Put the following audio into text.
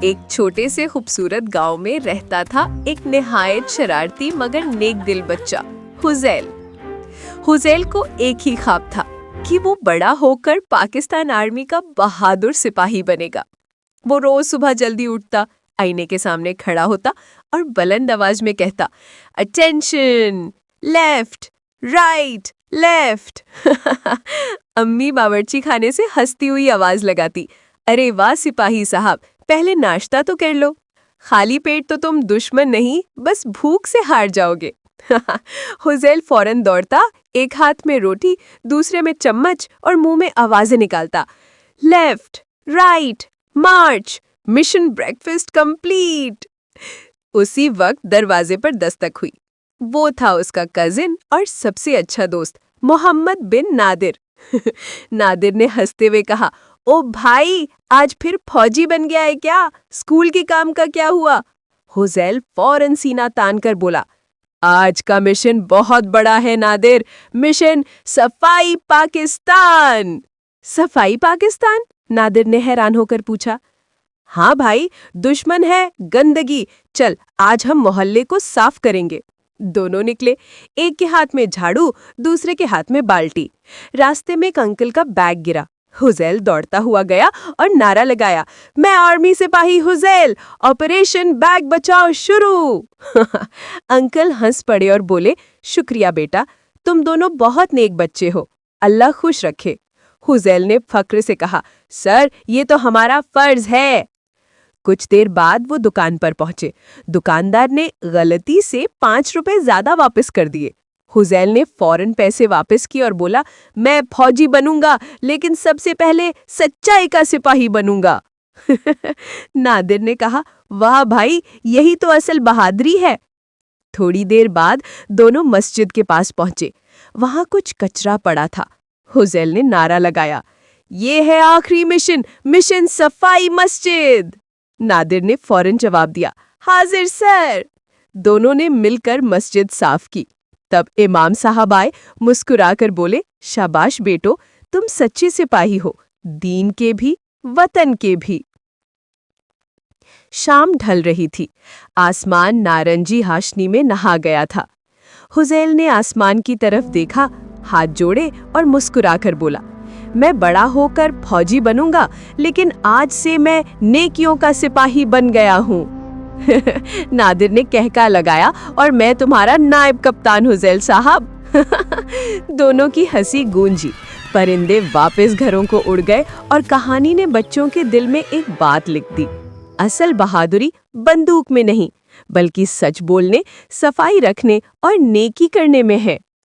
एक छोटे से खूबसूरत गांव में रहता था एक निहायत शरारती मगर नेक दिल बच्चा, हुजैल। हुजैल को एक ही ख्वाब था कि वो बड़ा होकर पाकिस्तान आर्मी का बहादुर सिपाही बनेगा। वो रोज सुबह जल्दी उठता, आईने के सामने खड़ा होता और बुलंद आवाज में कहता, अटेंशन, लेफ्ट, राइट, लेफ्ट। अम्मी बावर्ची खाने से हंसती हुई आवाज लगाती, अरे वाह सिपाही साहब, पहले नाश्ता तो कर लो। खाली पेट तो तुम दुश्मन नहीं, बस भूख से हार जाओगे। हुजैल फौरन दौड़ता, एक हाथ में रोटी, दूसरे में चम्मच और मुंह में आवाजें निकालता, लेफ्ट, राइट, मार्च, मिशन ब्रेकफास्ट कंप्लीट। उसी वक्त दरवाजे पर दस्तक हुई। वो था उसका कजिन और सबसे अच्छा दोस्त मोहम्मद बिन नादिर। नादिर ने हंसते हुए कहा, ओ भाई, आज फिर फौजी बन गया है क्या? स्कूल के काम का क्या हुआ? हुजैल फौरन सीना तान कर बोला, आज का मिशन बहुत बड़ा है नादिर, मिशन सफाई पाकिस्तान। सफाई पाकिस्तान? नादिर ने हैरान होकर पूछा। हाँ भाई, दुश्मन है गंदगी, चल आज हम मोहल्ले को साफ करेंगे। दोनों निकले, एक के हाथ में झाड़ू, दूसरे के हाथ में बाल्टी। रास्ते में एक अंकल का बैग गिरा। हुजैल दौड़ता हुआ गया और नारा लगाया, मैं आर्मी सिपाही हुजैल, ऑपरेशन बैग बचाओ शुरू। अंकल हंस पड़े और बोले, शुक्रिया बेटा, तुम दोनों बहुत नेक बच्चे हो, अल्लाह खुश रखे। हुजैल ने फक्र से कहा, सर ये तो हमारा फर्ज है। कुछ देर बाद वो दुकान पर पहुंचे। दुकानदार ने गलती से 5 रुपए ज्यादा वापस कर दिए। हुजैल ने फौरन पैसे वापस किए और बोला, मैं फौजी बनूंगा, लेकिन सबसे पहले सच्चाई का सिपाही बनूंगा। नादिर ने कहा, वाह भाई, यही तो असल बहादुरी है। थोड़ी देर बाद दोनों मस्जिद के पास पहुंचे। वहां कुछ कचरा पड़ा था। हुजैल ने नारा लगाया, ये है आखिरी मिशन, मिशन सफाई मस्जिद। नादिर ने फौरन जवाब दिया, हाजिर सर। दोनों ने मिलकर मस्जिद साफ की। तब इमाम साहब आए, मुस्कुराकर बोले, शाबाश बेटो, तुम सच्चे सिपाही हो, दीन के भी, वतन के भी। शाम ढल रही थी। आसमान नारंगी हाशनी में नहा गया था। हुजैल ने आसमान की तरफ देखा, हाथ जोड़े और मुस्कुराकर बोला, मैं बड़ा होकर फौजी बनूंगा, लेकिन आज से मैं नेकियों का सिपाही बन गया हूँ। नादिर ने कहका लगाया, और मैं तुम्हारा नायब कप्तान हुजैल साहब। दोनों की हंसी गूंजी। परिंदे वापस घरों को उड़ गए और कहानी ने बच्चों के दिल में एक बात लिख दी, असल बहादुरी बंदूक में नहीं, बल्कि सच बोलने, सफाई रखने और नेकी करने में है।